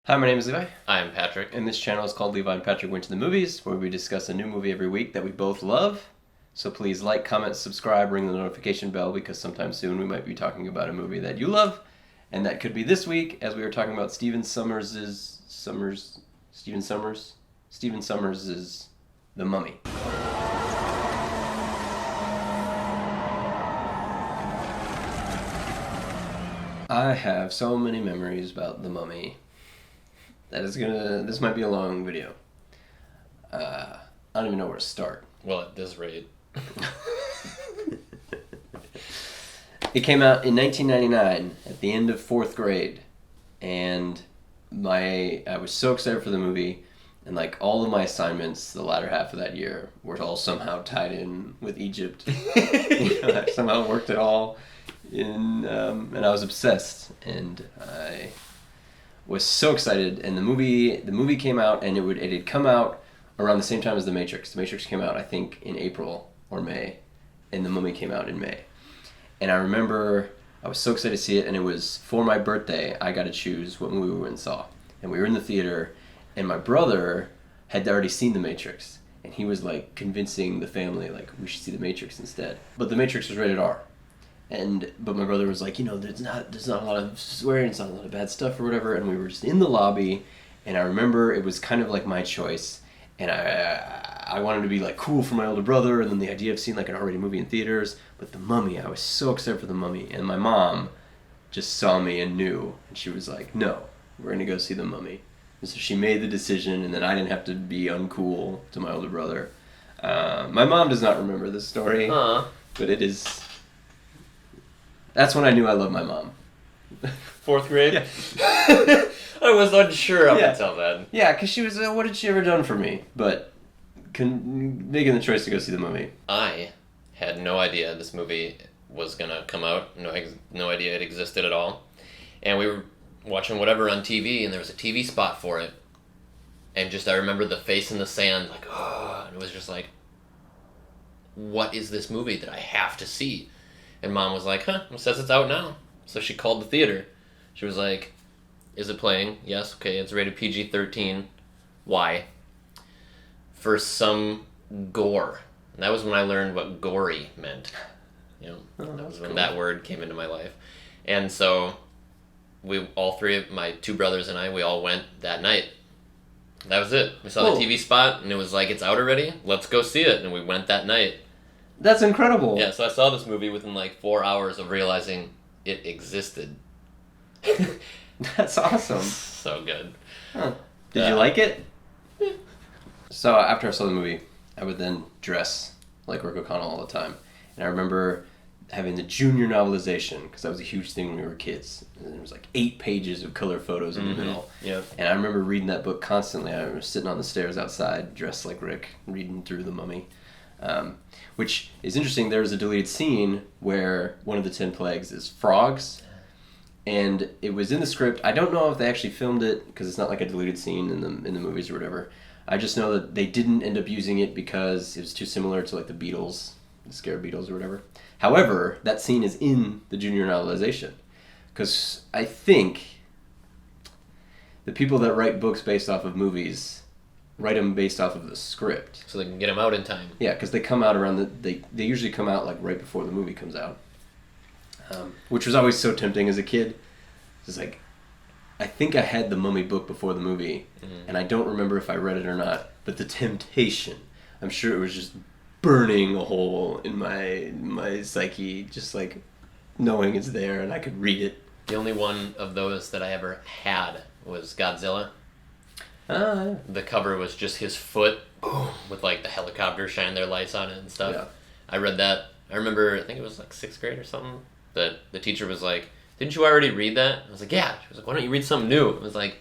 Hi, my name is Levi, I'm Patrick. and this channel is called Levi and Patrick Went to the Movies, where we discuss a new movie every week that we both love. So please like, comment, subscribe, ring the notification bell, because sometime soon we might be talking about a movie that you love, and that could be this week, as we are talking about Stephen Sommers' The Mummy. I have so many memories about The Mummy. This might be a long video. I don't even know where to start. Well, at this rate. It came out in 1999 at the end of 4th grade, and I was so excited for the movie, and like all of my assignments the latter half of that year were all somehow tied in with Egypt. I somehow worked it all in, and I was obsessed, and I was so excited. And the movie came out, and it had come out around the same time as The Matrix. The Matrix came out, I think, in April or May, and The Mummy came out in May. And I remember I was so excited to see it, and it was for my birthday. I got to choose what movie we went and saw. And we were in the theater, and my brother had already seen The Matrix, and he was like convincing the family like we should see The Matrix instead. But The Matrix was rated R. But my brother was like, there's not a lot of swearing, it's not a lot of bad stuff or whatever. And we were just in the lobby, and I remember it was kind of like my choice, and I wanted to be like cool for my older brother, and then the idea of seeing like an R-rated movie in theaters. But The Mummy, I was so excited for The Mummy, and my mom just saw me and knew, and she was like, "No, we're gonna go see The Mummy." And so she made the decision, and then I didn't have to be uncool to my older brother. My mom does not remember this story, but it is. That's when I knew I loved my mom. 4th grade? Yeah. I was unsure up until then. Yeah, because she was, what had she ever done for me? But making the choice to go see The Mummy. I had no idea this movie was going to come out. No idea it existed at all. And we were watching whatever on TV, and there was a TV spot for it. And just I remember the face in the sand, like, oh, and it was just like, what is this movie that I have to see? And Mom was like, it says it's out now. So she called the theater. She was like, is it playing? Yes, okay, it's rated PG-13. Why? For some gore. And that was when I learned what gory meant. That was when that word came into my life. And so we, all three of my two brothers and I, we all went that night. That was it. We saw the TV spot, and it was like, it's out already? Let's go see it. And we went that night. That's incredible. Yeah, so I saw this movie within like 4 hours of realizing it existed. That's awesome. So good. Huh. Did you like it? So after I saw the movie, I would then dress like Rick O'Connell all the time. And I remember having the junior novelization, because that was a huge thing when we were kids. And there was like 8 pages of color photos in the middle. Yep. And I remember reading that book constantly. I was sitting on the stairs outside, dressed like Rick, reading through The Mummy. Which is interesting. There's a deleted scene where one of the 10 plagues is frogs, and it was in the script. I don't know if they actually filmed it, because it's not like a deleted scene in the movies or whatever. I just know that they didn't end up using it because it was too similar to like the Beatles, the Scare Beatles or whatever. However, that scene is in the junior novelization, because I think the people that write books based off of movies write them based off of the script, so they can get them out in time. Yeah, because they come out around they usually come out like right before the movie comes out, which was always so tempting as a kid. It's like, I think I had the Mummy book before the movie, and I don't remember if I read it or not. But the temptation, I'm sure it was just burning a hole in my psyche, just like knowing it's there and I could read it. The only one of those that I ever had was Godzilla. Yeah. The cover was just his foot with like the helicopter shining their lights on it and stuff. Yeah. I read that. I remember, I think it was like 6th grade or something, that the teacher was like, didn't you already read that? I was like, yeah. She was like, why don't you read something new? I was like,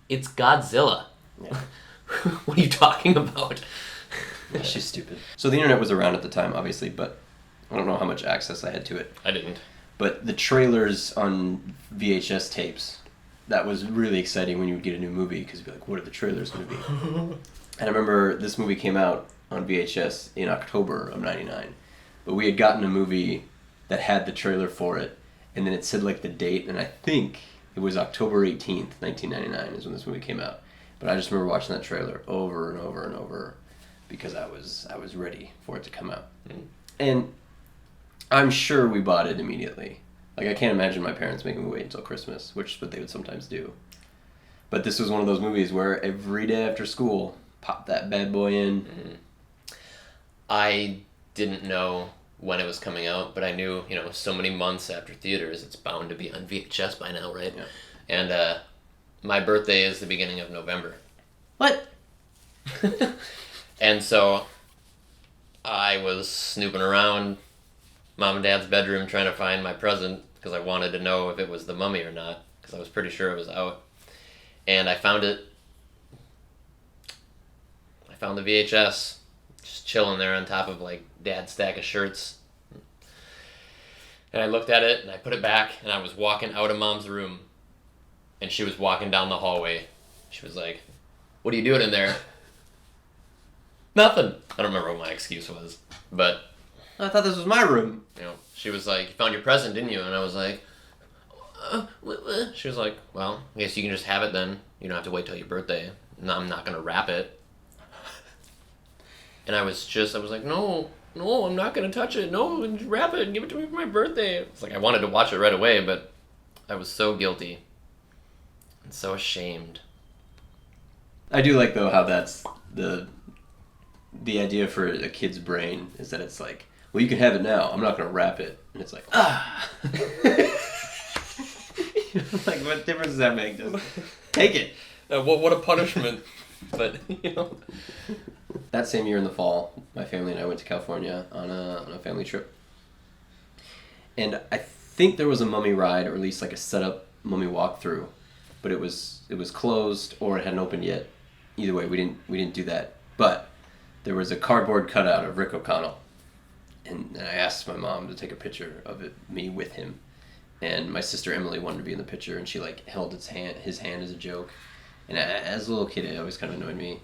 it's Godzilla. Yeah. What are you talking about? Yeah, she's stupid. So the internet was around at the time, obviously, but I don't know how much access I had to it. I didn't. But the trailers on VHS tapes, that was really exciting when you would get a new movie, because you'd be like, what are the trailers going to be? And I remember this movie came out on VHS in October of 99. But we had gotten a movie that had the trailer for it, and then it said like the date, and I think It was October 18th, 1999 is when this movie came out. But I just remember watching that trailer over and over and over because I was ready for it to come out. Mm. And I'm sure we bought it immediately. Like, I can't imagine my parents making me wait until Christmas, which is what they would sometimes do. But this was one of those movies where every day after school, pop that bad boy in. Mm. I didn't know when it was coming out, but I knew, so many months after theaters, it's bound to be on VHS by now, right? Yeah. And my birthday is the beginning of November. What? And so I was snooping around Mom and Dad's bedroom trying to find my present because I wanted to know if it was The Mummy or not, because I was pretty sure it was out. And I found it. I found the VHS just chilling there on top of like Dad's stack of shirts. And I looked at it and I put it back and I was walking out of Mom's room and she was walking down the hallway. She was like, "What are you doing in there?" "Nothing." I don't remember what my excuse was, but I thought this was my room. she was like, "You found your present, didn't you?" And I was like, what? She was like, "Well, I guess you can just have it then. You don't have to wait till your birthday. No, I'm not gonna wrap it." And I was like, no, I'm not gonna touch it. No, just wrap it and give it to me for my birthday. It's like I wanted to watch it right away, but I was so guilty and so ashamed. I do like, though, how that's the idea for a kid's brain is that it's like, well, you can have it now. I'm not going to wrap it. And it's like, like, what difference does that make? Just take it. What a punishment. But, That same year in the fall, my family and I went to California on a family trip. And I think there was a mummy ride, or at least like a setup mummy walkthrough, but it was closed or it hadn't opened yet. Either way, we didn't do that. But there was a cardboard cutout of Rick O'Connell, and I asked my mom to take a picture of me with him. And my sister Emily wanted to be in the picture, and she like held his hand as a joke. And as a little kid, it always kind of annoyed me.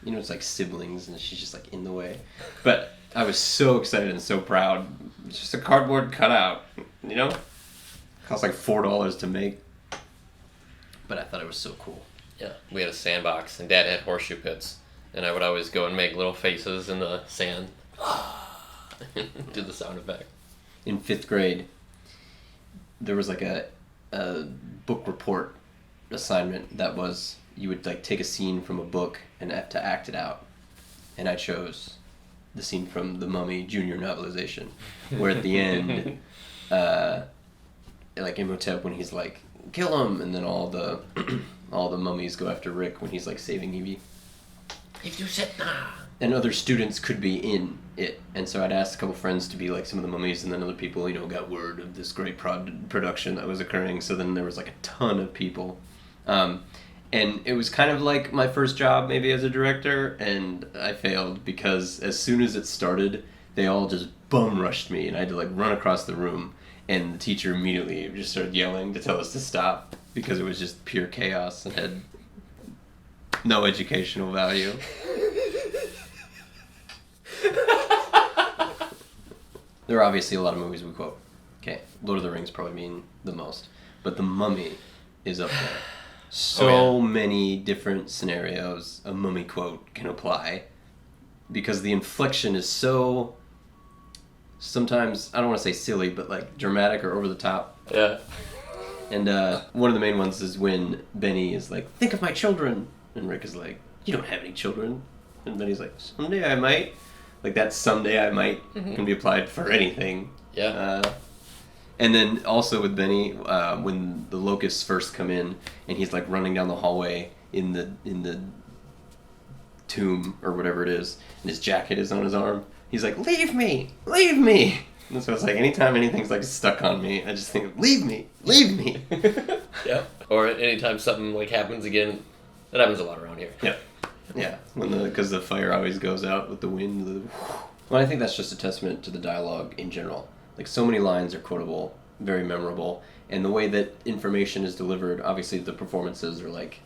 It's like siblings, and she's just like in the way. But I was so excited and so proud. It's just a cardboard cutout, Cost like $4 to make. But I thought it was so cool. yeah, we had a sandbox, and Dad had horseshoe pits, and I would always go and make little faces in the sand. Do the sound effect. In 5th grade, there was like a book report assignment that was, you would like take a scene from a book and have to act it out. And I chose the scene from The Mummy Junior novelization, where at the end, like Imhotep, when he's like, "Kill him," and then all the mummies go after Rick when he's like saving Evie. If you said nah. And other students could be in it. And so I'd asked a couple friends to be like some of the mummies, and then other people, got word of this great production that was occurring. So then there was like a ton of people. And it was kind of like my first job maybe as a director, and I failed because as soon as it started, they all just bum rushed me, and I had to like run across the room, and the teacher immediately just started yelling to tell us to stop because it was just pure chaos and had no educational value. There are obviously a lot of movies we quote. Okay, Lord of the Rings probably mean the most, but The Mummy is up there. So many different scenarios a mummy quote can apply because the inflection is so, sometimes, I don't want to say silly, but like dramatic or over the top. Yeah. And one of the main ones is when Benny is like, "Think of my children," and Rick is like, "You don't have any children," and Benny's like, "Someday I might." Like that "someday I might" can be applied for anything. Yeah. And then also with Benny, when the locusts first come in, and he's like running down the hallway in the tomb or whatever it is, and his jacket is on his arm. He's like, "Leave me, leave me." And so it's like anytime anything's like stuck on me, I just think, "Leave me, leave me." Yeah. Or anytime something like happens again, that happens a lot around here. Yeah. Yeah. Because the fire always goes out with the wind. Well, I think that's just a testament to the dialogue in general. Like, so many lines are quotable, very memorable, and the way that information is delivered, obviously the performances are like,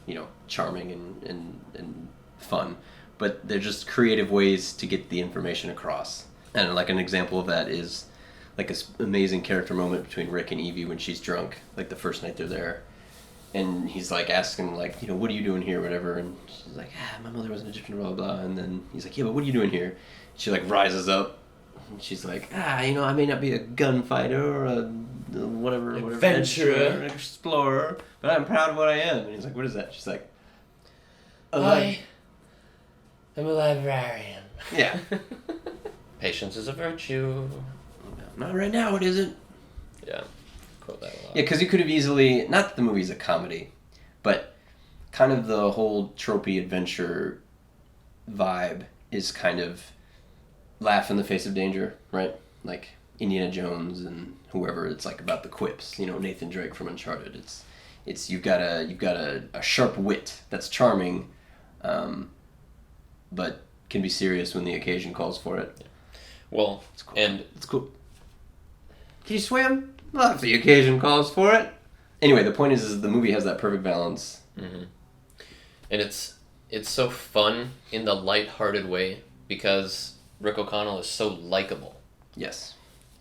charming and fun, but they're just creative ways to get the information across. And like an example of that is like this amazing character moment between Rick and Evie when she's drunk, like the first night they're there, and he's like asking like, what are you doing here, whatever, and she's like, my mother was an Egyptian, blah blah blah, and then he's like, yeah, but what are you doing here? She like rises up, and she's like, I may not be a gunfighter or a whatever Adventurer. Explorer, but I'm proud of what I am. And he's like, what is that? She's like, I am a librarian. Yeah. Patience is a virtue. Not right now, it isn't. Yeah, quote that a lot. Yeah, because you could have easily, not that the movie's a comedy, but kind of the whole tropey adventure vibe is kind of laugh in the face of danger, right? Like Indiana Jones and whoever. It's like about the quips, Nathan Drake from Uncharted. It's you've got a sharp wit that's charming, but can be serious when the occasion calls for it. Yeah. Well, it's cool. And it's cool. Can you swim? Well, if the occasion calls for it. Anyway, the point is the movie has that perfect balance. Mm-hmm. And it's so fun in the light-hearted way because Rick O'Connell is so likable. Yes.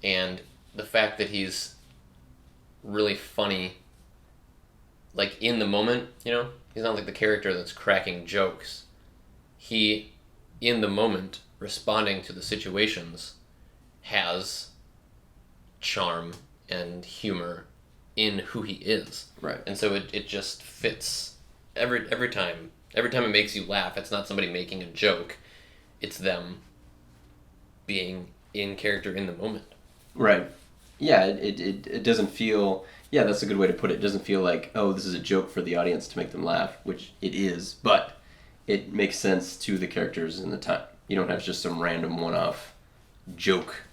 And the fact that he's really funny, like in the moment, he's not like the character that's cracking jokes. He, in the moment, responding to the situations, has charm and humor in who he is. Right. And so it just fits every time. Every time it makes you laugh, it's not somebody making a joke. It's them being in character in the moment. Right. Yeah, it doesn't feel... Yeah, that's a good way to put it. It doesn't feel like, oh, this is a joke for the audience to make them laugh, which it is, but it makes sense to the characters in the time. You don't have just some random one-off joke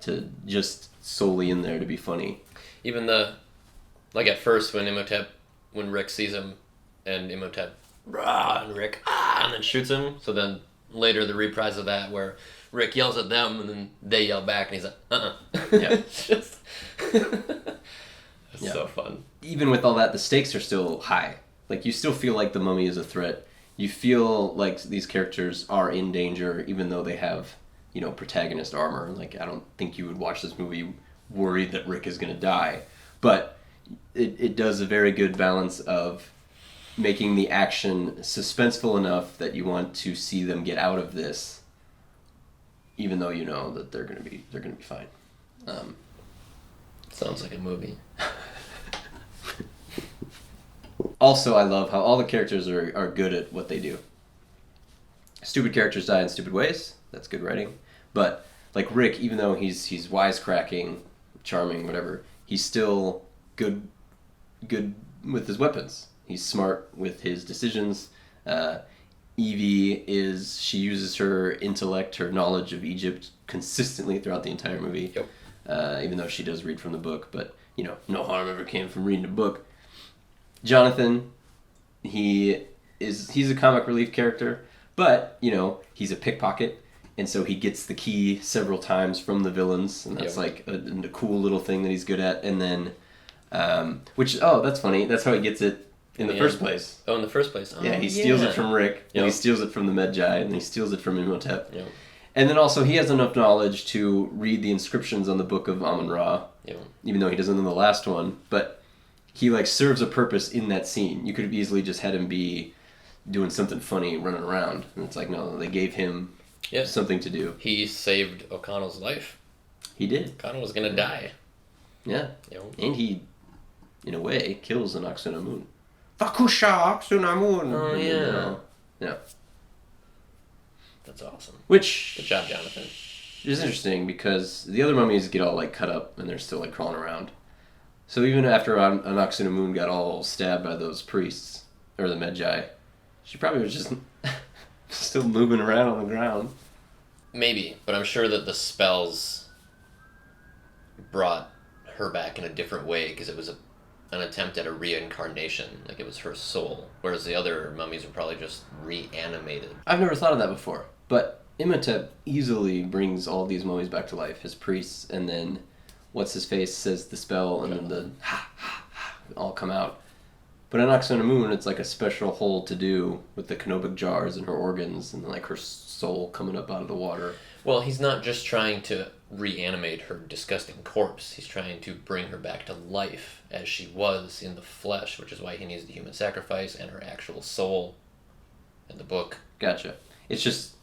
to just solely in there to be funny. Even at first when Rick sees him and Imhotep, rah, and Rick, and then shoots him. So then later the reprise of that where Rick yells at them and then they yell back and he's like, Yeah. It's just... It's so fun. Even with all that, the stakes are still high. Like, you still feel like the mummy is a threat. You feel like these characters are in danger, even though they have, protagonist armor. Like, I don't think you would watch this movie worried that Rick is going to die. But it does a very good balance of making the action suspenseful enough that you want to see them get out of this, even though you know that they're going to be fine. Sounds like a movie. Also, I love how all the characters are good at what they do. Stupid characters die in stupid ways. That's good writing. But, like Rick, even though he's wisecracking, charming, whatever, he's still good with his weapons. He's smart with his decisions. Evie she uses her intellect, her knowledge of Egypt consistently throughout the entire movie. Yep. Even though she does read from the book. But, no harm ever came from reading a book. Jonathan, he's a comic relief character, but, he's a pickpocket, and so he gets the key several times from the villains, and that's like a cool little thing that he's good at. And then, that's funny, that's how he gets it in the first place. Oh, in the first place. Oh, yeah, he steals it from Rick, and he steals it from the Medjai, and he steals it from Imhotep. Yep. And then also, he has enough knowledge to read the inscriptions on the Book of Amun-Ra, even though he doesn't know the last one, but he serves a purpose in that scene. You could have easily just had him be doing something funny, running around. And it's like, no, they gave him something to do. He saved O'Connell's life. He did. O'Connell was going to die. Yeah. And he, in a way, kills an Aksunamun. Fakusha Aksunamun! Oh, yeah. Yeah. That's awesome. Good job, Jonathan. Is interesting because the other mummies get all, cut up and they're still, crawling around. So even after Anck-su-namun got all stabbed by those priests, or the Medjai, she probably was just still moving around on the ground. Maybe, but I'm sure that the spells brought her back in a different way because it was an attempt at a reincarnation. Like, it was her soul, whereas the other mummies were probably just reanimated. I've never thought of that before, but Imhotep easily brings all these mummies back to life, his priests, and then what's-his-face says the spell, and then the ha all come out. But in Anck-su-namun, it's like a special hole to do with the canopic jars and her organs, and her soul coming up out of the water. Well, he's not just trying to reanimate her disgusting corpse. He's trying to bring her back to life as she was in the flesh, which is why he needs the human sacrifice and her actual soul in the book. Gotcha. It's just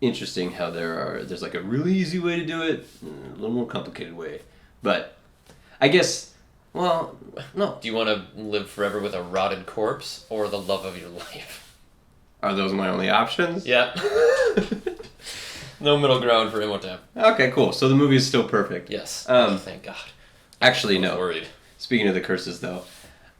interesting how there's like a really easy way to do it, and a little more complicated way. But I guess, well, no. Do you want to live forever with a rotted corpse or the love of your life? Are those my only options? Yeah. No middle ground for Imhotep. Okay, cool. So the movie is still perfect. Yes. Thank God. Actually, I was no. worried. Speaking of the curses, though,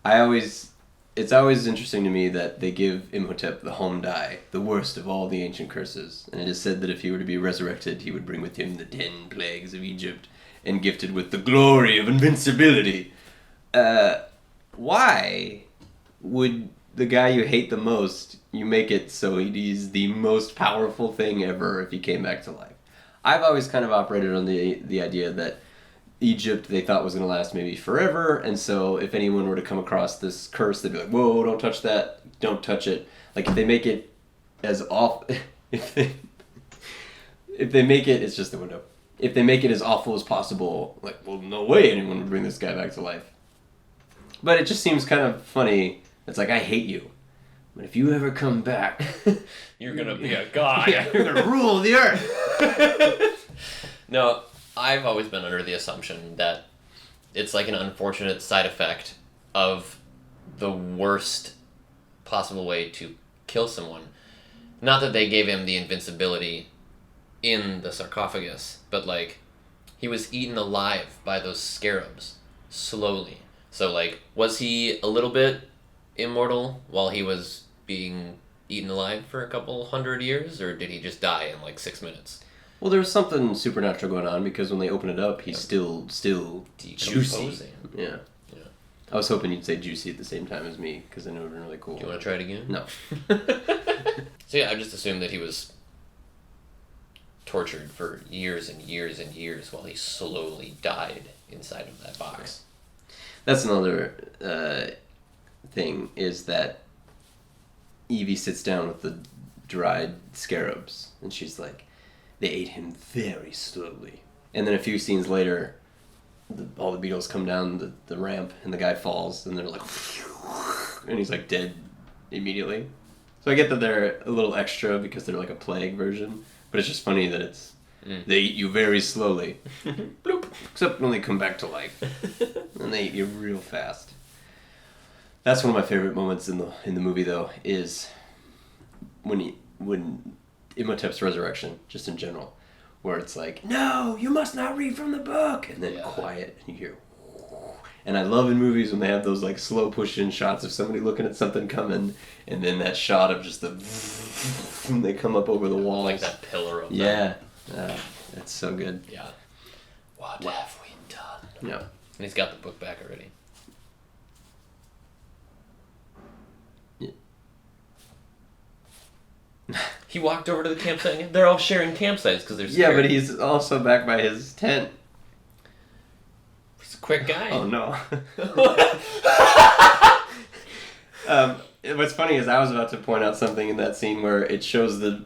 it's always interesting to me that they give Imhotep the home die, the worst of all the ancient curses. And it is said that if he were to be resurrected, he would bring with him the 10 plagues of Egypt, and gifted with the glory of invincibility. Why would the guy you hate the most, you make it so he's the most powerful thing ever if he came back to life? I've always kind of operated on the idea that Egypt they thought was going to last maybe forever, and so if anyone were to come across this curse, they'd be like, whoa, don't touch that, don't touch it. Like, if they make it as awful, if they make it, it's just the window. If they make it as awful as possible, like, well, no way anyone would bring this guy back to life. But it just seems kind of funny. It's like, I hate you, but if you ever come back, You're going to be a god. yeah, you're going to rule the earth. No, I've always been under the assumption that it's like an unfortunate side effect of the worst possible way to kill someone. Not that they gave him the invincibility in the sarcophagus, but like he was eaten alive by those scarabs slowly. So like, was he a little bit immortal while he was being eaten alive for a couple 100 years, or did he just die in like 6 minutes? Well, there was something supernatural going on because when they open it up, he's still juicy. Decomposing. Yeah. Yeah. I was hoping you'd say juicy at the same time as me because I know it would be really cool. Do you want to try it again? No. So yeah, I just assumed that he was tortured for years and years and years while he slowly died inside of that box. That's another thing, is that Evie sits down with the dried scarabs, and she's like, they ate him very slowly. And then a few scenes later, all the beetles come down the ramp, and the guy falls, and they're like, and he's like dead immediately. So I get that they're a little extra because they're like a plague version, but it's just funny that it's they eat you very slowly. Bloop. Except when they come back to life, and they eat you real fast. That's one of my favorite moments in the movie, though, is when Imhotep's resurrection, just in general, where it's like, no, you must not read from the book, and then quiet, and you hear, and I love in movies when they have those like slow push-in shots of somebody looking at something coming, and then that shot of just the, and they come up over the wall, Like that pillar of them. Yeah, that's so good. Yeah. What have we done? Yeah. And he's got the book back already. He walked over to the campsite. They're all sharing campsites because they're scared. Yeah, but he's also back by his tent. He's a quick guy. Oh no. What's funny is I was about to point out something in that scene where it shows the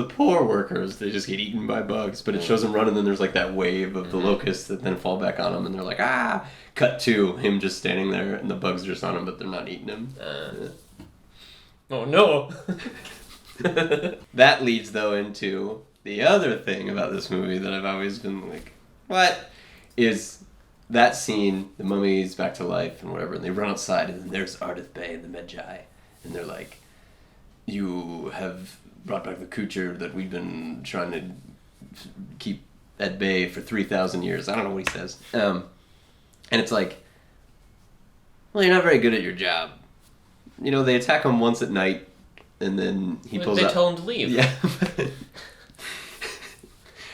poor workers, they just get eaten by bugs, but it shows them running, and then there's like that wave of the locusts that then fall back on them, and they're like, ah! Cut to him just standing there, and the bugs are just on him, but they're not eating him. Oh no! That leads, though, into the other thing about this movie that I've always been like, what? Is that scene, the mummy's back to life and whatever, and they run outside, and then there's Ardith Bay and the Medjai, and they're like, you have brought back the creature that we've been trying to keep at bay for 3,000 years. I don't know what he says. And it's like, well, you're not very good at your job. You know, they attack him once at night, and then he pulls out... They tell him to leave. Yeah.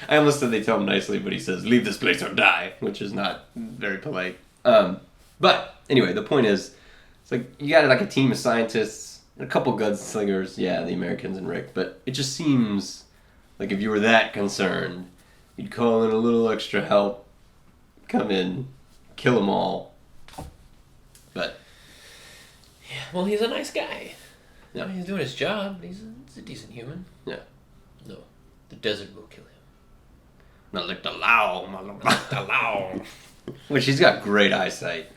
I almost said they tell him nicely, but he says, leave this place or die, which is not very polite. But anyway, the point is, it's like, you got like a team of scientists, and a couple gunslingers, yeah, the Americans and Rick, but it just seems like if you were that concerned, you'd call in a little extra help, come in, kill them all. But... Yeah, well, he's a nice guy. Yeah. He's doing his job. He's a decent human. Yeah. No, the desert will kill him. Not like the Lao. Hello. Which he's got great eyesight.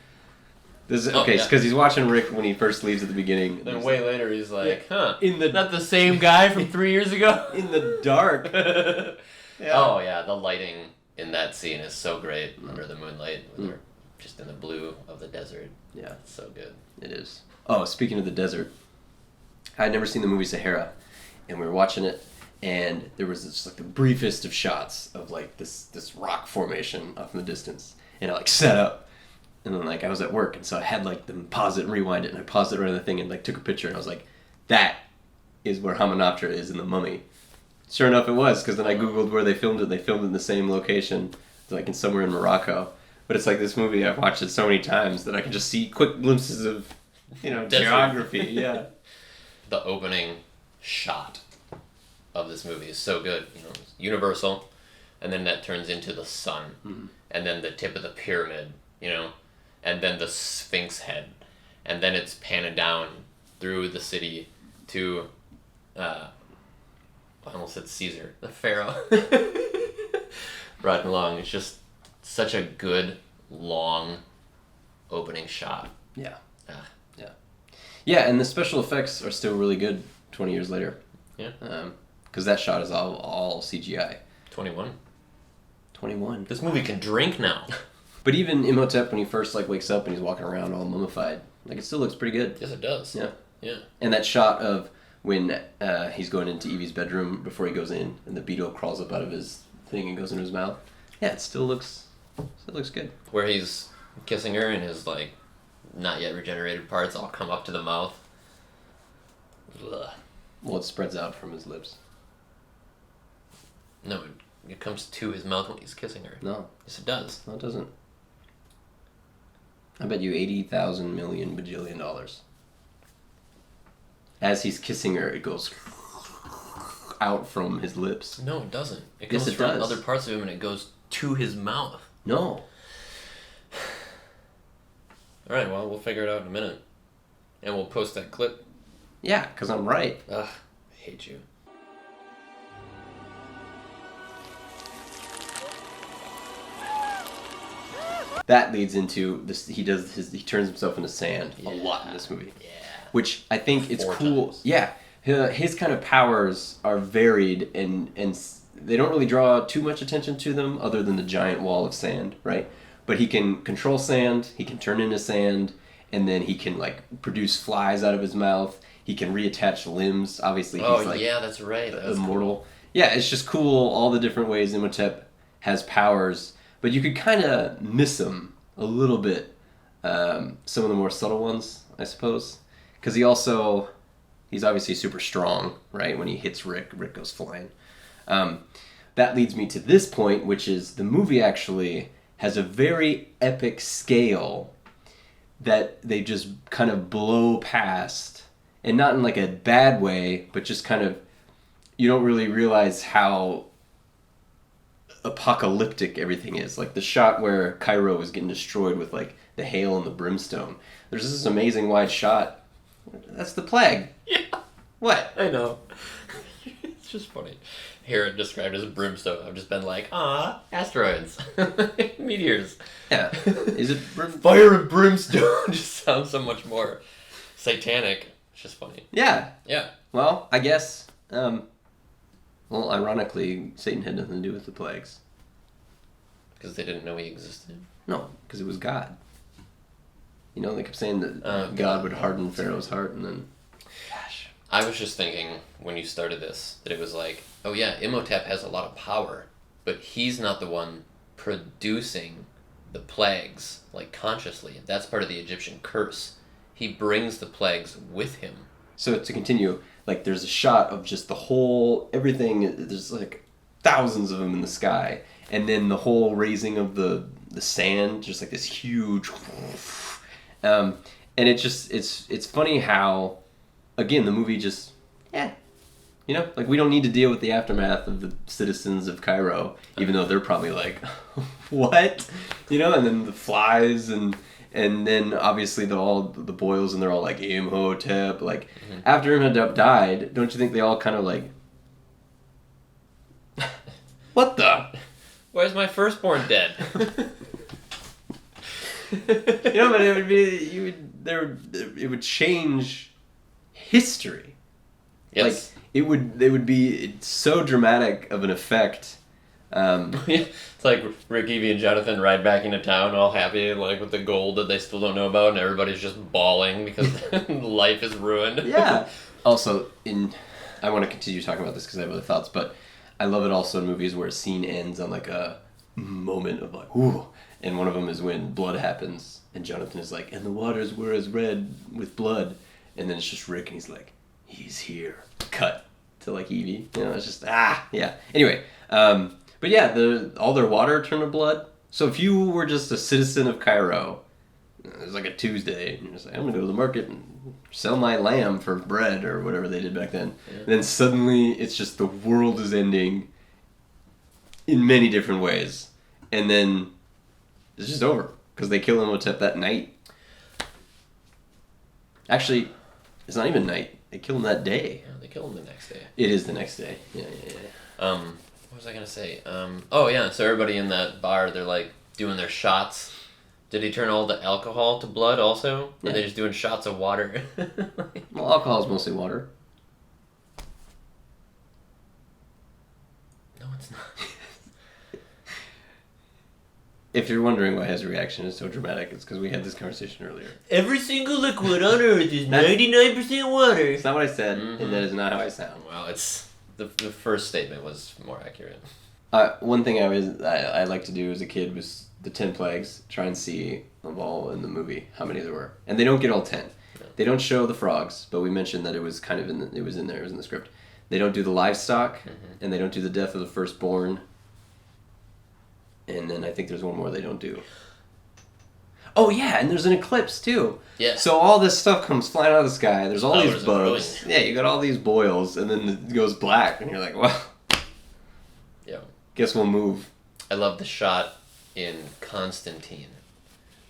This is, okay, because he's watching Rick when he first leaves at the beginning. Then way later he's like, huh, in the not the same guy from 3 years ago? in the dark. Yeah. Oh yeah, the lighting in that scene is so great under the moonlight when they're just in the blue of the desert. Yeah, it's so good. It is. Oh, speaking of the desert, I had never seen the movie Sahara, and we were watching it, and there was this like the briefest of shots of like this rock formation off in the distance, and I like set up, and then like I was at work, and so I had like them pause it and rewind it, and I paused it right on the thing and like took a picture, and I was like, that is where Hamunaptra is in The Mummy. Sure enough, it was, because then I googled where they filmed it. They filmed it in the same location, like in somewhere in Morocco. But it's like this movie, I've watched it so many times that I can just see quick glimpses of, geography. Yeah. The opening shot of this movie is so good. It's universal, and then that turns into the sun, and then the tip of the pyramid, and then the Sphinx head, and then it's panning down through the city to, I almost said Caesar, the Pharaoh. Riding along. It's just such a good, long opening shot. Yeah. Yeah. Yeah, and the special effects are still really good 20 years later. Yeah. Because that shot is all CGI. 21. 21. This movie can drink now. But even Imhotep, when he first wakes up and he's walking around all mummified, it still looks pretty good. Yes, it does. Yeah. Yeah. And that shot of when he's going into Evie's bedroom before he goes in, and the beetle crawls up out of his thing and goes into his mouth. Yeah, it still looks good. Where he's kissing her and his not yet regenerated parts all come up to the mouth. Ugh. Well, it spreads out from his lips. No, it comes to his mouth when he's kissing her. No. Yes, it does. No, it doesn't. I bet you 80,000 million bajillion dollars. As he's kissing her, it goes out from his lips. No, it doesn't. It Yes, comes it from does. other parts of him and it goes to his mouth. No. Alright, well, we'll figure it out in a minute. And we'll post that clip. Yeah, because I'm right. Ugh, I hate you. That leads into this. He turns himself into sand a lot in this movie. Yeah. Which I think it's 4 cool. times. Yeah. His kind of powers are varied and they don't really draw too much attention to them other than the giant wall of sand, right? But he can control sand, he can turn into sand, and then he can produce flies out of his mouth. He can reattach limbs. Obviously, he's yeah, that's right. That was immortal. cool. Yeah, it's just cool all the different ways Imhotep has powers, but you could kind of miss them a little bit. Some of the more subtle ones, I suppose, because he's obviously super strong, right? When he hits Rick goes flying. That leads me to this point, which is the movie actually has a very epic scale that they just kind of blow past, and not in a bad way, but just kind of, you don't really realize how apocalyptic everything is. Like the shot where Cairo is getting destroyed with the hail and the brimstone. There's this amazing wide shot. That's the plague. Yeah. What? I know. It's just funny. Hear it described as brimstone. I've just been like, asteroids. Meteors. Yeah. Is it Fire and brimstone just sounds so much more satanic. It's just funny. Yeah. Yeah. Well, I guess, ironically, Satan had nothing to do with the plagues. Because they didn't know he existed? No, because it was God. They kept saying that God. God would harden Pharaoh's heart, and then... Gosh. I was just thinking, when you started this, that it was like, oh yeah, Imhotep has a lot of power, but he's not the one producing the plagues, consciously. That's part of the Egyptian curse. He brings the plagues with him. So to continue, there's a shot of just the whole, everything, there's thousands of them in the sky, and then the whole raising of the sand, just this huge... and it's funny how, again, the movie just, we don't need to deal with the aftermath of the citizens of Cairo, even though they're probably what? And then the flies, and then obviously the boils, and they're all Imhotep. After Imhotep died, don't you think they all kind of what the? Why is my firstborn dead? But it would be it would change history. Yes. Like it would be so dramatic of an effect. It's like Rick, Evie, and Jonathan ride back into town all happy, like with the gold that they still don't know about, and everybody's just bawling because life is ruined. Yeah. Also, I want to continue talking about this because I have other thoughts, but I love it also in movies where a scene ends on like a moment of like, ooh, and one of them is when blood happens, and Jonathan is like, and the waters were as red with blood, and then it's just Rick, and he's like, he's here. Cut to like Evie. It's just yeah. Anyway, but yeah, all their water turned to blood. So if you were just a citizen of Cairo, it was like a Tuesday, and you're just like, I'm gonna go to the market and sell my lamb for bread or whatever they did back then. Yeah. Then suddenly it's just the world is ending in many different ways, and then it's just over because they kill Imhotep that night. Actually, it's not even night. They kill him that day. Yeah, they kill him the next day. It is the next day. Yeah. What was I gonna say? Oh yeah, so everybody in that bar, they're like doing their shots. Did he turn all the alcohol to blood also? Yeah. Or are they just doing shots of water? Well, alcohol is mostly water. No, it's not. If you're wondering why his reaction is so dramatic, it's because we had this conversation earlier. Every single liquid on Earth is 99% water. It's not what I said, and that is not how I sound. Well, it's the first statement was more accurate. One thing I like to do as a kid was the 10 plagues. Try and see them all in the movie, how many there were, and they don't get all 10. No. They don't show the frogs, but we mentioned that it was kind of it was in the script. They don't do the livestock, and they don't do the death of the firstborn. And then I think there's one more they don't do. Oh yeah, and there's an eclipse too. Yeah. So all this stuff comes flying out of the sky. There's all these bugs. Brilliant. Yeah, you got all these boils, and then it goes black, and you're like, well, yeah. Guess we'll move. I love the shot in Constantine,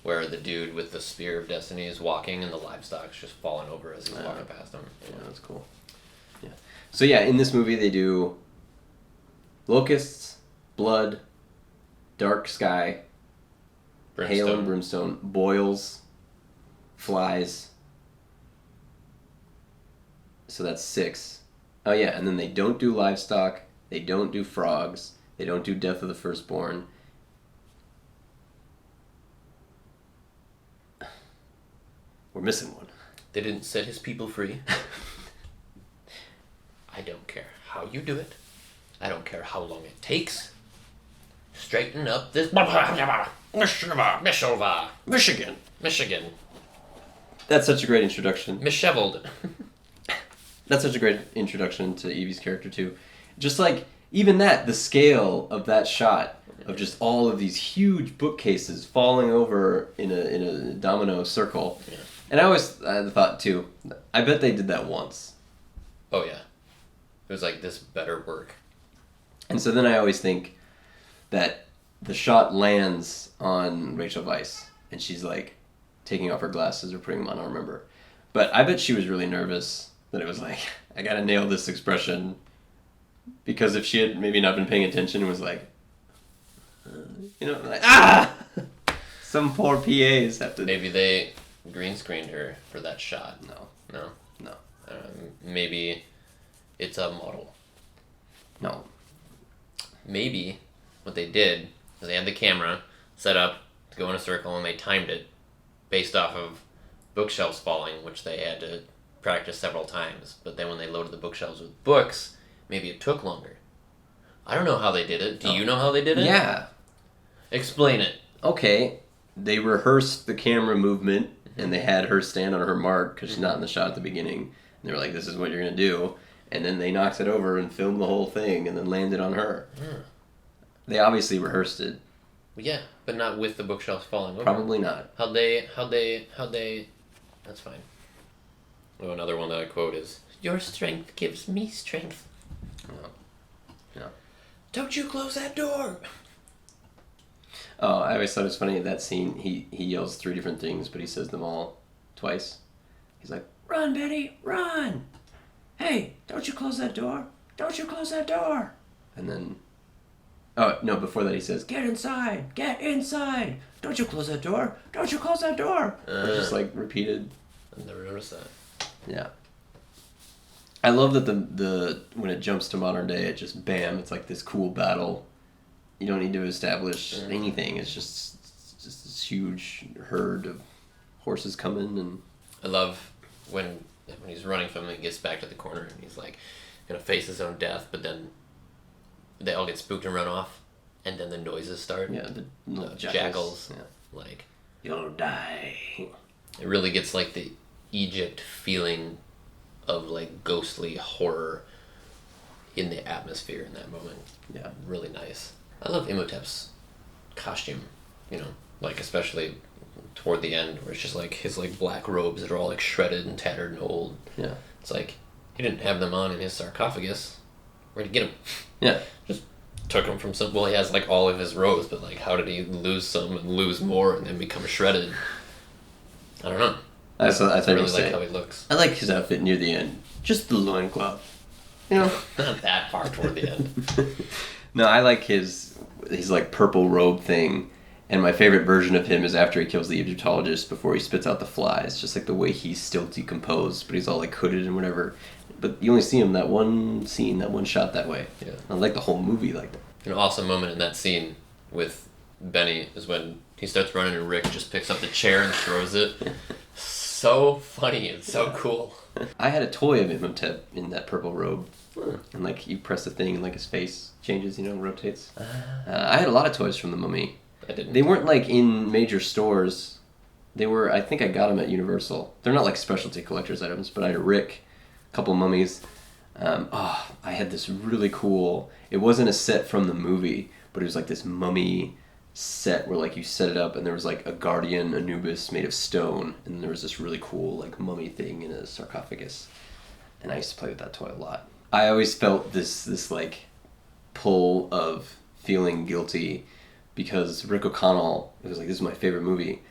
where the dude with the spear of destiny is walking, and the livestock's just falling over as he's walking past him. Yeah, that's cool. Yeah. So yeah, in this movie they do locusts, blood, dark sky, hail and brimstone, boils, flies. So that's 6. Oh yeah, and then they don't do livestock, they don't do frogs, they don't do death of the firstborn. We're missing one. They didn't set his people free. I don't care how you do it. I don't care how long it takes. Straighten up this... Michigan. That's such a great introduction. Misheveled. That's such a great introduction to Evie's character, too. Just like, even that, the scale of that shot of just all of these huge bookcases falling over in a domino circle. Yeah. And I always thought, too, I bet they did that once. Oh, yeah. It was like, this better work. And so then I always think that the shot lands on Rachel Weisz, and she's like taking off her glasses or putting them on, I don't remember. But I bet she was really nervous that it was like, I gotta nail this expression. Because if she had maybe not been paying attention and was like, like, some poor PAs have to... Maybe they green screened her for that shot. No. Maybe it's a model. No. Maybe what they did was they had the camera set up to go in a circle, and they timed it based off of bookshelves falling, which they had to practice several times. But then when they loaded the bookshelves with books, maybe it took longer. I don't know how they did it. Do you know how they did it? Yeah. Explain it. Okay. They rehearsed the camera movement, and they had her stand on her mark because she's not in the shot at the beginning. And they were like, this is what you're going to do. And then they knocked it over and filmed the whole thing and then landed on her. They obviously rehearsed it. Yeah, but not with the bookshelves falling over. Probably not. How'd they... That's fine. Oh, another one that I quote is, your strength gives me strength. No. Don't you close that door! Oh, I always thought it was funny in that scene. He yells 3 different things, but he says them all twice. He's like, run, Betty, run! Hey, don't you close that door! Don't you close that door! And then Oh, no, before that he says, "Get inside! Get inside! Don't you close that door! Don't you close that door!" It's just like repeated. I never noticed that. Yeah. I love that the when it jumps to modern day, it just bam, it's like this cool battle. You don't need to establish anything. It's just this huge herd of horses coming, and I love when he's running from it, he gets back to the corner and he's like gonna face his own death, but then they all get spooked and run off, and then the noises start. yeah, the little jackals. Yeah. Like, You'll die. it really gets like the Egypt feeling of like ghostly horror in the atmosphere in that moment. Yeah. Really nice. I love Imhotep's costume, you know, like especially toward the end where it's just like his like black robes that are all like shredded and tattered and old. Yeah. It's like he didn't have them on in his sarcophagus. Where'd he get them? Yeah. Just took them from some. Well, he has like all of his robes, but like how did he lose some and lose more and then become shredded? I don't know. I I really really like how he looks. I like his outfit near the end. Just the loincloth. You know? Not that far toward the end. No, I like his like purple robe thing. And my favorite version of him is after he kills the Egyptologist before he spits out the flies. Just like the way he's still decomposed, but he's all like hooded and whatever. But you only see him that one scene, that one shot that way. Yeah. I like the whole movie like that. An awesome moment in that scene with Benny is when he starts running and Rick just picks up the chair and throws it. So funny and so cool. I had a toy of Imhotep in that purple robe. And like you press the thing and like his face changes, rotates. I had a lot of toys from the Mummy. I didn't. They weren't like in major stores. They were, I think I got them at Universal. They're not like specialty collector's items, but I had a Rick, a couple mummies. I had this really cool, it wasn't a set from the movie, but it was like this mummy set where like you set it up and there was like a guardian Anubis made of stone, and there was this really cool like mummy thing in a sarcophagus. And I used to play with that toy a lot. I always felt this like pull of feeling guilty because Rick O'Connell, it was like, this is my favorite movie,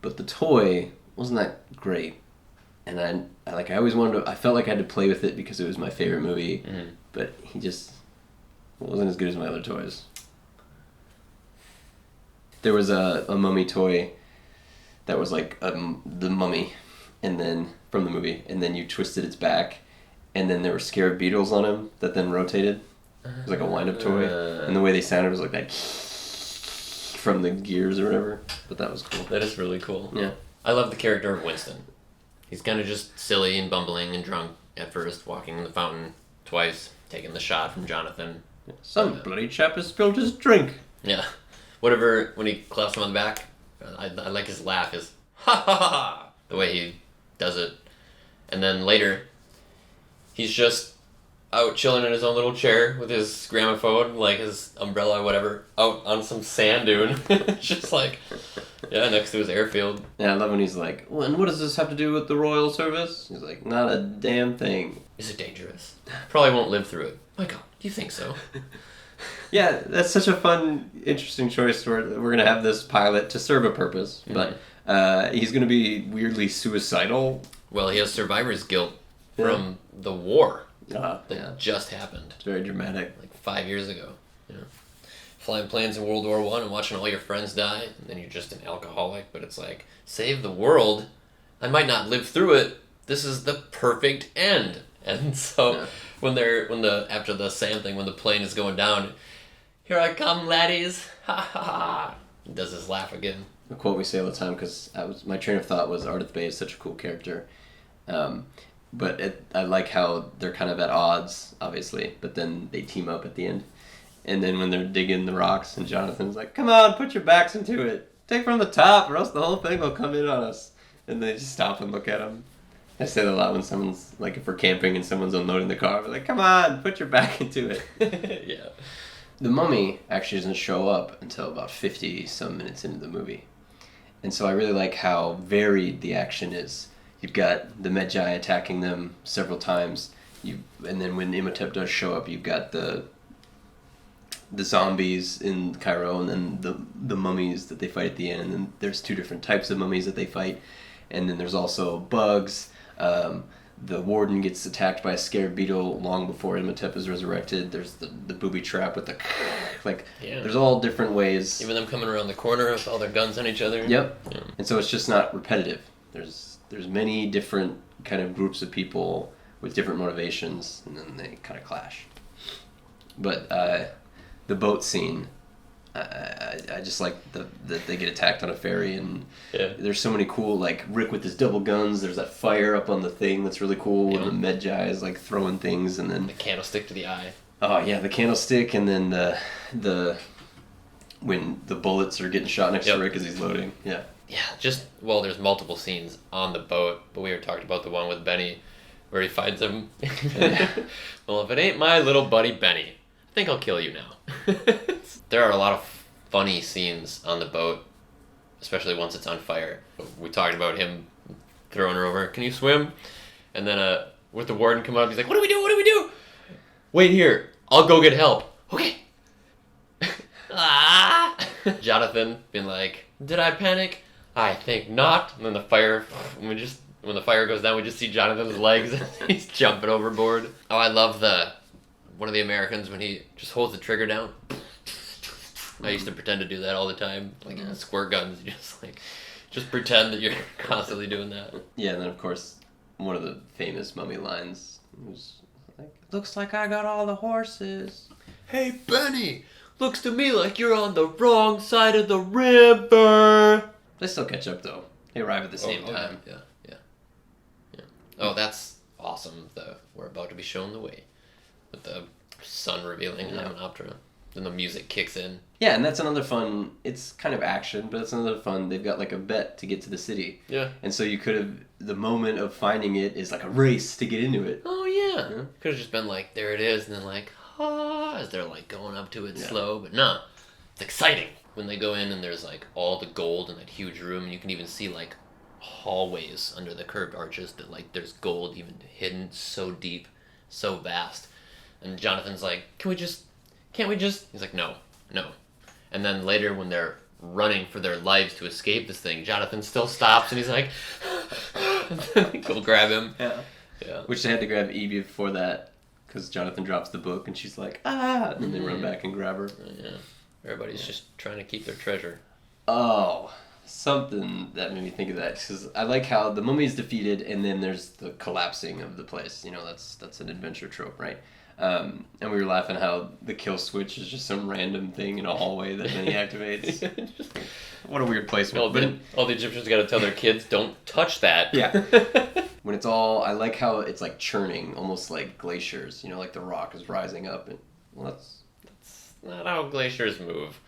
but the toy wasn't that great. And I always wanted to, I felt like I had to play with it because it was my favorite movie, but he just wasn't as good as my other toys. There was a mummy toy that was like the mummy, and then from the movie, and then you twisted its back, and then there were scarab beetles on him that then rotated. It was like a wind-up toy, and the way they sounded was like that from the gears or whatever. But that was cool. That is really cool. Yeah. I love the character of Winston. He's kind of just silly and bumbling and drunk at first, walking in the fountain twice, taking the shot from Jonathan. Some bloody chap has spilled his drink. Yeah. Whatever, when he claps him on the back, I like his laugh, his ha ha ha, the way he does it. And then later, he's just out chilling in his own little chair with his gramophone, like his umbrella or whatever, out on some sand dune. Just like, yeah, next to his airfield. Yeah, I love when he's like, well, and what does this have to do with the royal service? He's like, not a damn thing. Is it dangerous? Probably won't live through it. My God, do you think so? Yeah, that's such a fun, interesting choice. We're going to have this pilot to serve a purpose, but he's going to be weirdly suicidal. Well, he has survivor's guilt from the war that just happened. It's very dramatic. Like 5 years ago. You know, flying planes in World War I and watching all your friends die, and then you're just an alcoholic, but it's like, save the world. I might not live through it. This is the perfect end. And so after the sand thing, when the plane is going down, here I come, laddies. Ha ha ha. He does his laugh again. A quote we say all the time, because my train of thought was Ardith Bay is such a cool character. But I like how they're kind of at odds, obviously, but then they team up at the end. And then when they're digging the rocks, and Jonathan's like, come on, put your backs into it. Take from the top, or else the whole thing will come in on us. And they just stop and look at him. I say that a lot when someone's, like, if we're camping and someone's unloading the car, we're like, come on, put your back into it. Yeah. The mummy actually doesn't show up until about 50-some minutes into the movie. And so I really like how varied the action is. You've got the Medjai attacking them several times, and then when Imhotep does show up, you've got the zombies in Cairo, and then the mummies that they fight at the end, and there's two different types of mummies that they fight, and then there's also bugs. the warden gets attacked by a scared beetle long before Imhotep is resurrected. There's the booby trap with the like. Yeah. There's all different ways. Even them coming around the corner with all their guns on each other. Yep. Yeah. And so it's just not repetitive. There's many different kind of groups of people with different motivations, and then they kind of clash. But the boat scene, I just like that they get attacked on a ferry, and there's so many cool, like Rick with his double guns. There's that fire up on the thing that's really cool, and the Medjai is like throwing things, and then the candlestick to the eye. Oh yeah, the candlestick, and then the when the bullets are getting shot next to Rick as he's loading. Yeah. Yeah, there's multiple scenes on the boat, but we were talking about the one with Benny, where he finds him. Well, if it ain't my little buddy Benny, I think I'll kill you now. There are a lot of funny scenes on the boat, especially once it's on fire. We talked about him throwing her over. Can you swim? And then with the warden come up, he's like, "What do we do? What do we do?" "Wait here. I'll go get help." "Okay." Jonathan being like, "Did I panic? I think not." And then when the fire goes down, we just see Jonathan's legs. He's jumping overboard. Oh, I love one of the Americans when he just holds the trigger down. I used to pretend to do that all the time. Like squirt guns, you just pretend that you're constantly doing that. Yeah, and then of course one of the famous mummy lines was like, "Looks like I got all the horses." "Hey Benny, looks to me like you're on the wrong side of the river." They still catch up though. They arrive at the same time. Yeah. Oh, that's awesome. We're about to be shown the way with the sun revealing Hymenoptera. Then the music kicks in. Yeah, and that's another fun. It's kind of action, but it's another fun. They've got like a bet to get to the city. Yeah. And so you could have, the moment of finding it is like a race to get into it. Oh yeah. Could have just been like, there it is, and then like, as they're like going up to it slow, but no, it's exciting when they go in and there's like all the gold in that huge room, and you can even see like hallways under the curved arches that like there's gold even hidden so deep, so vast. And Jonathan's like, can't we just? He's like, no. And then later when they're running for their lives to escape this thing, Jonathan still stops and he's like, and then they go grab him. Yeah. Which they had to grab Evie before that, because Jonathan drops the book and she's like, and then they run back and grab her. Yeah. Everybody's just trying to keep their treasure. Oh, something that made me think of that, because I like how the mummy's defeated and then there's the collapsing of the place. You know, that's an adventure trope, right? And we were laughing how the kill switch is just some random thing in a hallway that then he activates. What a weird placement. All the Egyptians got to tell their kids, don't touch that. Yeah. When it's all, I like how it's like churning, almost like glaciers. You know, like the rock is rising up. And well, that's not how glaciers move,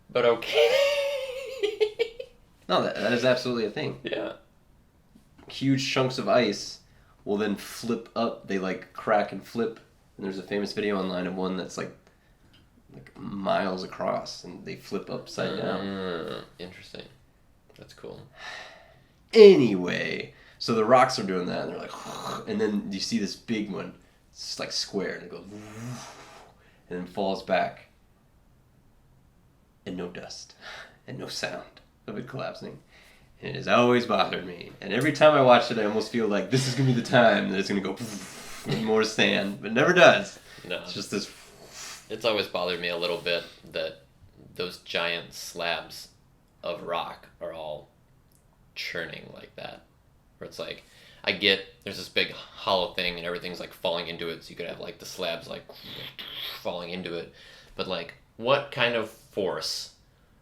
but okay. No, that is absolutely a thing. Yeah. Huge chunks of ice will then flip up. They like crack and flip. And there's a famous video online of one that's like miles across, and they flip upside down. Interesting. That's cool. Anyway, so the rocks are doing that, and they're like, and then you see this big one. It's just like square, and it goes, and then falls back, and no dust, and no sound of it collapsing. And it has always bothered me. And every time I watch it, I almost feel like this is gonna be the time that it's gonna go. More sand, but never does. No. It's just this. It's always bothered me a little bit that those giant slabs of rock are all churning like that. Where it's like, I get there's this big hollow thing and everything's like falling into it, so you could have like the slabs like falling into it. But like, what kind of force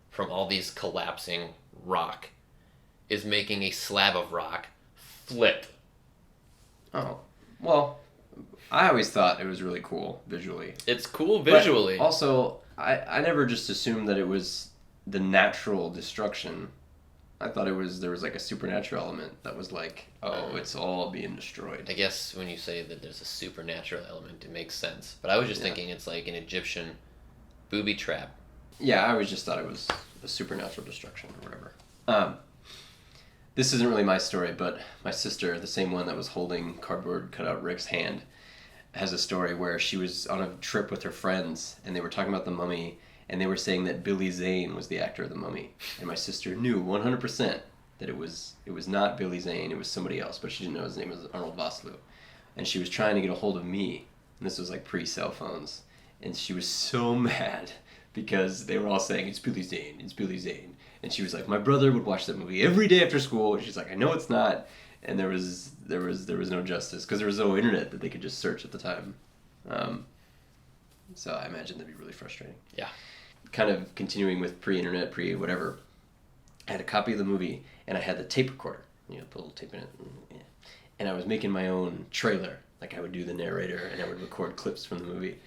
from all these collapsing rock is making a slab of rock flip? Oh, well. I always thought it was really cool visually. It's cool visually. But also, I never just assumed that it was the natural destruction. I thought there was like a supernatural element that was like, it's all being destroyed. I guess when you say that there's a supernatural element, it makes sense. But I was just thinking it's like an Egyptian booby trap. Yeah, I always just thought it was a supernatural destruction or whatever. This isn't really my story, but my sister, the same one that was holding cardboard cutout Rick's hand, has a story where she was on a trip with her friends, and they were talking about the mummy, and they were saying that Billy Zane was the actor of the mummy. And my sister knew 100% that it was not Billy Zane, it was somebody else, but she didn't know his name was Arnold Vosloo. and she was trying to get a hold of me. And this was like pre-cell phones. And she was so mad because they were all saying, it's Billy Zane, it's Billy Zane. And she was like, my brother would watch that movie every day after school. And she's like, I know it's not. And there was no justice because there was no internet that they could just search at the time. So I imagine that'd be really frustrating. Yeah. Kind of continuing with pre-internet, pre-whatever, I had a copy of the movie, and I had the tape recorder. You know, put a little tape in it. And I was making my own trailer. Like, I would do the narrator, and I would record clips from the movie.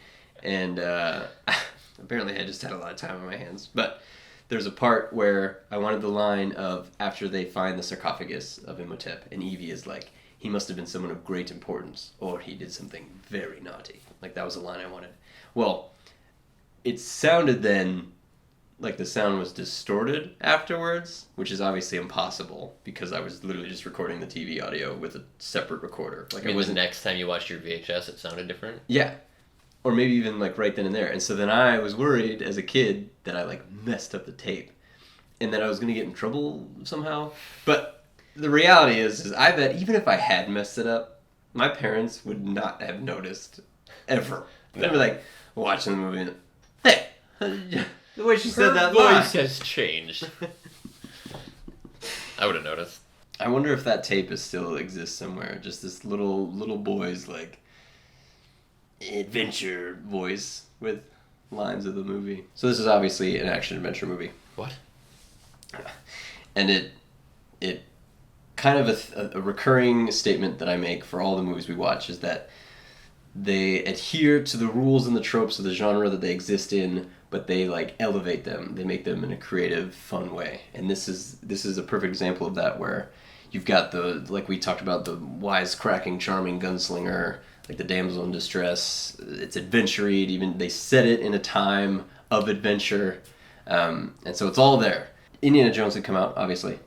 And apparently I just had a lot of time on my hands. But there's a part where I wanted the line of, after they find the sarcophagus of Imhotep, and Evie is like, he must have been someone of great importance, or he did something very naughty. Like, that was the line I wanted. Well, it sounded then like the sound was distorted afterwards, which is obviously impossible because I was literally just recording the TV audio with a separate recorder. Like, I mean, the next time you watched your VHS, it sounded different? Yeah. Or maybe even like right then and there. And so then I was worried as a kid that I like messed up the tape and that I was going to get in trouble somehow. But the reality is I bet even if I had messed it up, my parents would not have noticed ever. They'd be like watching the movie and, hey, the way she said that line. Her voice has changed. I would have noticed. I wonder if that tape is still exists somewhere. Just this little boy's like adventure voice with lines of the movie. So this is obviously an action adventure movie. What? And it kind of a recurring statement that I make for all the movies we watch is that they adhere to the rules and the tropes of the genre that they exist in, but they like elevate them. They make them in a creative, fun way. And this is a perfect example of that, where you've got the, like we talked about, the wisecracking, charming gunslinger, like the damsel in distress. It's adventure-y. Even they set it in a time of adventure, and so it's all there. Indiana Jones had come out, obviously,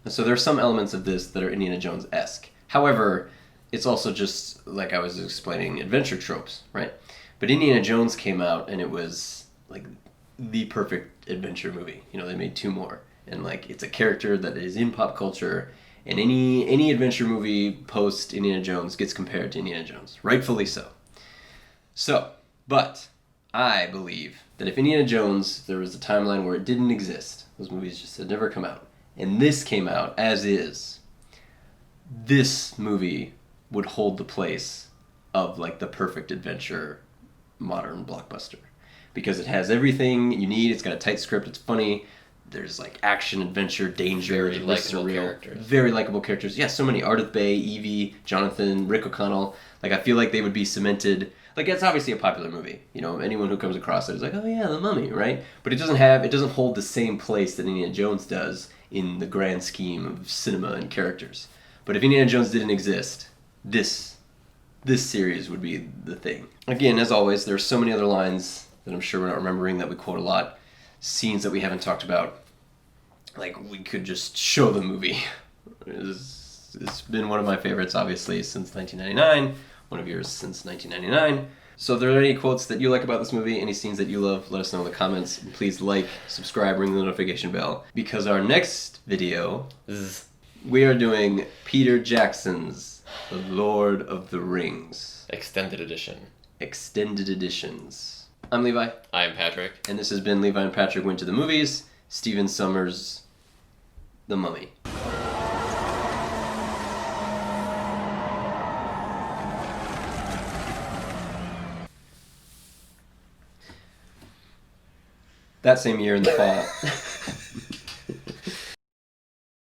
so there are some elements of this that are Indiana Jones-esque. However, it's also just, like I was explaining, adventure tropes, right? But Indiana Jones came out, and it was like the perfect adventure movie. You know, they made 2 more, and like it's a character that is in pop culture. And any adventure movie post Indiana Jones gets compared to Indiana Jones, rightfully so. So, but I believe that if Indiana Jones, there was a timeline where it didn't exist, those movies just had never come out, and this came out as is, this movie would hold the place of like the perfect adventure modern blockbuster, because it has everything you need. It's got a tight script. It's funny. There's like action, adventure, danger, very likable characters. Very likable characters. Yeah, so many. Ardith Bay, Evie, Jonathan, Rick O'Connell. Like, I feel like they would be cemented. Like, it's obviously a popular movie. You know, anyone who comes across it is like, oh yeah, The Mummy, right? But it doesn't hold the same place that Indiana Jones does in the grand scheme of cinema and characters. But if Indiana Jones didn't exist, this series would be the thing. Again, as always, there are so many other lines that I'm sure we're not remembering that we quote a lot. Scenes that we haven't talked about. Like, we could just show the movie. It's been one of my favorites, obviously, since 1999. One of yours since 1999. So if there are any quotes that you like about this movie, any scenes that you love, let us know in the comments. And please like, subscribe, ring the notification bell. Because our next video, we are doing Peter Jackson's The Lord of the Rings. Extended edition. Extended editions. I'm Levi. I'm Patrick. And this has been Levi and Patrick Went to the Movies. Stephen Sommers, The Mummy. That same year in the fall.